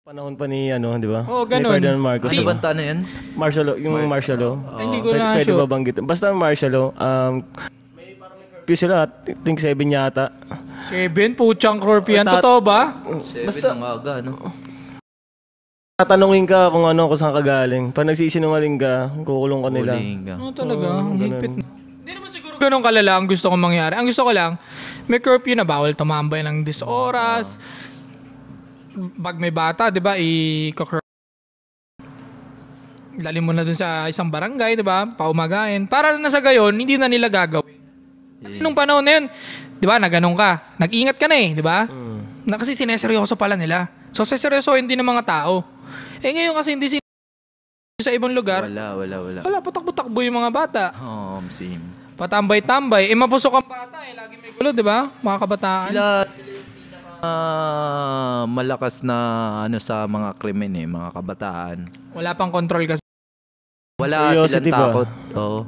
Panahon pa ni ano, di ba? Oo, ganun. Ni Ferdinand Marcos. Ano diba? banta na yan? Martial law, yung martial law. Hindi ko na Pwede sure. ba banggit? Basta martial law, may curfew sila, I think 7 yata. 7, puchang curfew yan. Totoo ba? 7 ng aga, no? Tatanungin ka kung ano, kung saan ka galing. Pag nagsisinungaling ka, kukulong ka nila. Huling ka. Ano talaga? Ang higpit na. Hindi naman siguro ganun kalala ang gusto kong mangyari. Ang gusto ko lang, may curfew na bawal tumambay ng 10 oras. Pag may bata, di ba, lalim mo na dun sa isang barangay, di ba, paumagain. Para na sa gayon, hindi na nila gagawin. Kasi nung panahon na yun, di ba, naganong ka. Nag-ingat ka na di ba? Na kasi sineseryoso pala nila. So, sineseryosohin din ng mga tao. Eh ngayon kasi hindi sa ibang lugar. Wala. Wala, putak-putakbo yung mga bata. Same. Patambay-tambay. Mapusok ang bata lagi may gulo, di ba? Mga kabataan. Sila malakas na ano sa mga krimen mga kabataan. Wala pang control kasi. Wala Curiosity silang ba? takot. Oo.